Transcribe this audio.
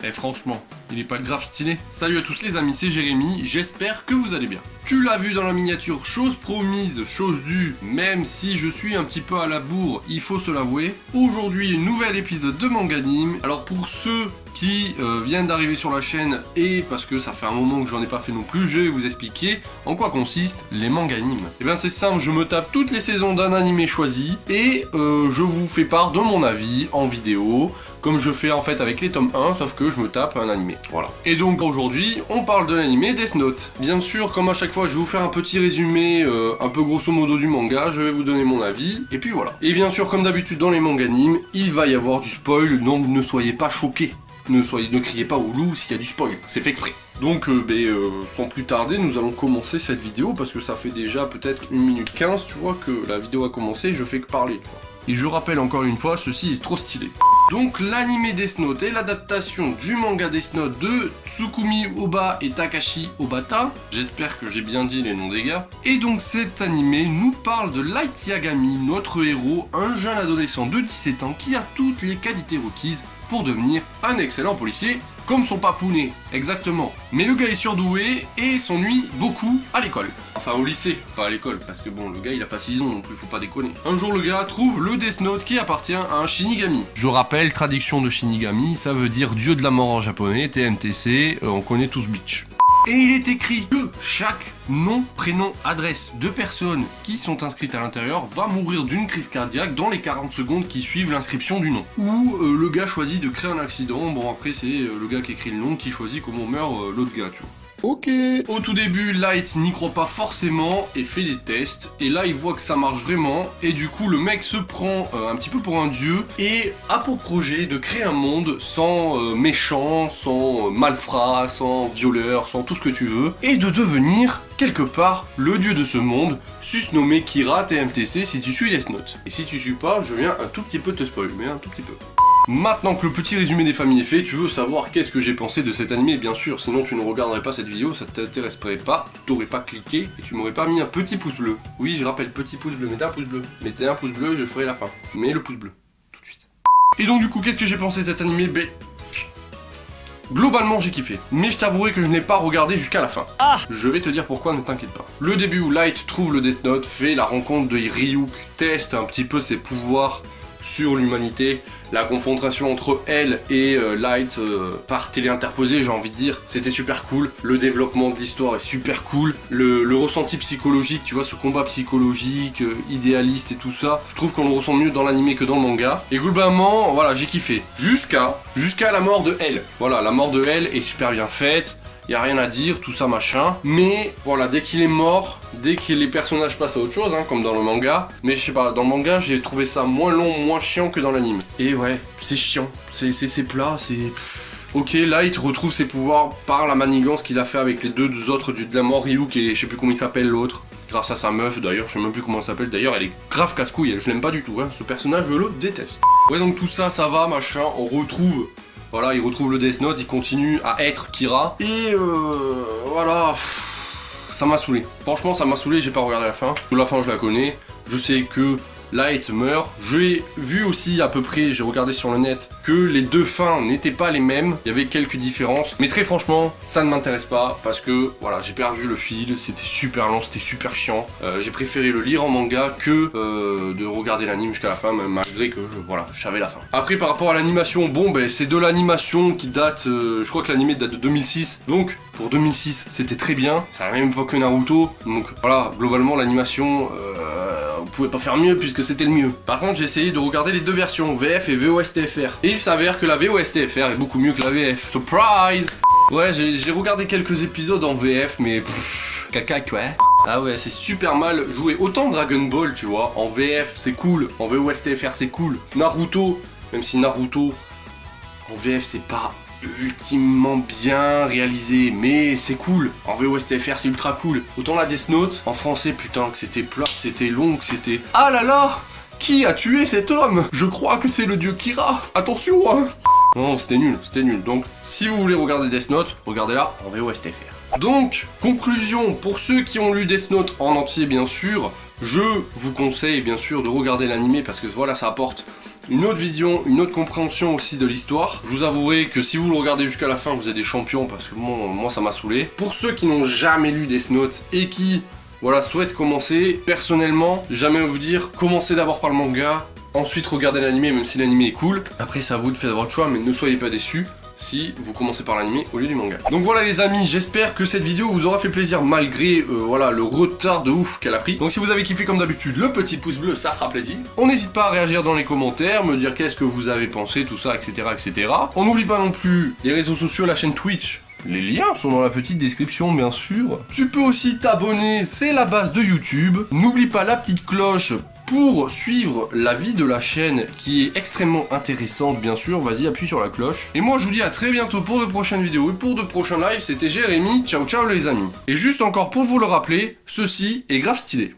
Eh franchement, il est pas grave stylé. Salut à tous les amis, c'est Jérémy, j'espère que vous allez bien. Tu l'as vu dans la miniature, chose promise, chose due, même si je suis un petit peu à la bourre, il faut se l'avouer. Aujourd'hui, nouvel épisode de Manganime. Alors pour ceux qui viennent d'arriver sur la chaîne et parce que ça fait un moment que j'en ai pas fait non plus, je vais vous expliquer en quoi consistent les manganimes. Et bien c'est simple, je me tape toutes les saisons d'un animé choisi et je vous fais part de mon avis en vidéo, comme je fais en fait avec les tomes 1, sauf que je me tape un animé. Voilà. Et donc aujourd'hui, on parle de l'animé Death Note. Bien sûr, comme à chaque fois, je vais vous faire un petit résumé, un peu grosso modo du manga, je vais vous donner mon avis, et puis voilà. Et bien sûr, comme d'habitude dans les manganimes, il va y avoir du spoil, donc ne soyez pas choqués. Ne criez pas au loup s'il y a du spoil, c'est fait exprès. Donc sans plus tarder, nous allons commencer cette vidéo, parce que ça fait déjà peut-être 1 minute 15, tu vois, que la vidéo a commencé et je fais que parler, tu vois. Et je rappelle encore une fois, ceci est trop stylé. Donc l'anime Death Note est l'adaptation du manga Death Note de Tsukumi Ohba et Takashi Obata. J'espère que j'ai bien dit les noms des gars. Et donc cet animé nous parle de Light Yagami, notre héros, un jeune adolescent de 17 ans qui a toutes les qualités requises pour devenir un excellent policier, comme son papounet, exactement. Mais le gars est surdoué et s'ennuie beaucoup à l'école. Enfin au lycée, pas à l'école, parce que bon, le gars il a pas 6 ans non plus, faut pas déconner. Un jour le gars trouve le Death Note qui appartient à un Shinigami. Je rappelle, traduction de Shinigami, ça veut dire dieu de la mort en japonais, TMTC, on connaît tous Bleach. Et il est écrit que chaque nom, prénom, adresse de personnes qui sont inscrites à l'intérieur va mourir d'une crise cardiaque dans les 40 secondes qui suivent l'inscription du nom. Ou le gars choisit de créer un accident, bon après c'est le gars qui écrit le nom qui choisit comment meurt l'autre gars, tu vois. Ok. Au tout début, Light n'y croit pas forcément et fait des tests. Et là, il voit que ça marche vraiment. Et du coup, le mec se prend un petit peu pour un dieu et a pour projet de créer un monde sans méchants, sans malfrats, sans violeurs, sans tout ce que tu veux. Et de devenir, quelque part, le dieu de ce monde, susnommé Kira TMTC si tu suis Death Note. Et si tu suis pas, je viens un tout petit peu te spoil, mais un tout petit peu. Maintenant que le petit résumé des familles est fait, tu veux savoir qu'est-ce que j'ai pensé de cet animé, bien sûr, sinon tu ne regarderais pas cette vidéo, ça t'intéresserait pas, t'aurais pas cliqué et tu m'aurais pas mis un petit pouce bleu. Oui, je rappelle, petit pouce bleu, mettez un pouce bleu. Mettez un pouce bleu, je ferai la fin. Mais le pouce bleu, tout de suite. Et donc du coup, qu'est-ce que j'ai pensé de cet animé? Globalement, j'ai kiffé, mais je t'avouerai que je n'ai pas regardé jusqu'à la fin. Ah. Je vais te dire pourquoi, ne t'inquiète pas. Le début où Light trouve le Death Note, fait la rencontre de Ryuk, teste un petit peu ses pouvoirs sur l'humanité, la confrontation entre elle et Light par télé-interposé, j'ai envie de dire, c'était super cool, le développement de l'histoire est super cool, le ressenti psychologique, tu vois, ce combat psychologique, idéaliste et tout ça, je trouve qu'on le ressent mieux dans l'animé que dans le manga, et globalement, voilà, j'ai kiffé, jusqu'à la mort de elle, voilà, la mort de elle est super bien faite, y a rien à dire, tout ça machin, mais voilà, dès qu'il est mort, dès que les personnages passent à autre chose, hein, comme dans le manga, mais je sais pas, dans le manga j'ai trouvé ça moins long, moins chiant que dans l'anime. Et ouais, c'est chiant, c'est plat, c'est... Ok, Light retrouve ses pouvoirs par la manigance qu'il a fait avec les deux autres du de la mort, Ryuk et je sais plus comment il s'appelle l'autre, grâce à sa meuf d'ailleurs, je sais même plus comment elle s'appelle, d'ailleurs elle est grave casse-couille, je l'aime pas du tout, hein, ce personnage je le déteste. Ouais, donc tout ça, ça va, machin, on retrouve... Voilà, il retrouve le Death Note, il continue à être Kira. Et voilà, ça m'a saoulé. Franchement, ça m'a saoulé, j'ai pas regardé la fin. La fin, je la connais. Je sais que Light meurt. J'ai vu aussi à peu près, j'ai regardé sur le net, que les deux fins n'étaient pas les mêmes. Il y avait quelques différences. Mais très franchement, ça ne m'intéresse pas parce que voilà, j'ai perdu le fil. C'était super lent, c'était super chiant. J'ai préféré le lire en manga que de regarder l'anime jusqu'à la fin, malgré que voilà, je savais la fin. Après, par rapport à l'animation, bon, ben c'est de l'animation qui date, je crois que l'anime date de 2006. Donc, pour 2006, c'était très bien. C'est à la même époque que Naruto. Donc voilà, globalement, l'animation... on pouvait pas faire mieux puisque c'était le mieux. Par contre, j'ai essayé de regarder les deux versions, VF et VOSTFR. Et il s'avère que la VOSTFR est beaucoup mieux que la VF. Surprise! Ouais, j'ai regardé quelques épisodes en VF, mais pfff, caca quoi. Ah ouais, c'est super mal joué. Autant Dragon Ball, tu vois, en VF c'est cool, en VOSTFR c'est cool. Naruto, même si Naruto, en VF c'est pas ultimement bien réalisé, mais c'est cool. En VOSTFR c'est ultra cool. Autant la Death Note, en français, putain, que c'était plat, que c'était long, que c'était... Ah là là! Qui a tué cet homme? Je crois que c'est le dieu Kira. Attention, hein! Non, c'était nul, c'était nul. Donc, si vous voulez regarder Death Note, regardez-la en VOSTFR. Donc, conclusion, pour ceux qui ont lu Death Note en entier, bien sûr, je vous conseille, bien sûr, de regarder l'animé parce que voilà, ça apporte une autre vision, une autre compréhension aussi de l'histoire. Je vous avouerai que si vous le regardez jusqu'à la fin, vous êtes des champions parce que moi ça m'a saoulé. Pour ceux qui n'ont jamais lu Death Note et qui souhaitent commencer, personnellement, jamais vous dire commencez d'abord par le manga, ensuite regardez l'anime même si l'anime est cool. Après c'est à vous de faire votre choix, mais ne soyez pas déçus si vous commencez par l'anime au lieu du manga. Donc voilà les amis, j'espère que cette vidéo vous aura fait plaisir malgré le retard de ouf qu'elle a pris. Donc si vous avez kiffé comme d'habitude, le petit pouce bleu ça fera plaisir. On n'hésite pas à réagir dans les commentaires, me dire qu'est-ce que vous avez pensé, tout ça, etc. etc. On n'oublie pas non plus les réseaux sociaux, la chaîne Twitch. Les liens sont dans la petite description bien sûr. Tu peux aussi t'abonner, c'est la base de YouTube. N'oublie pas la petite cloche pour suivre la vie de la chaîne qui est extrêmement intéressante bien sûr. Vas-y, appuie sur la cloche. Et moi je vous dis à très bientôt pour de prochaines vidéos et pour de prochains lives. C'était Jérémy, ciao ciao les amis. Et juste encore pour vous le rappeler, ceci est grave stylé.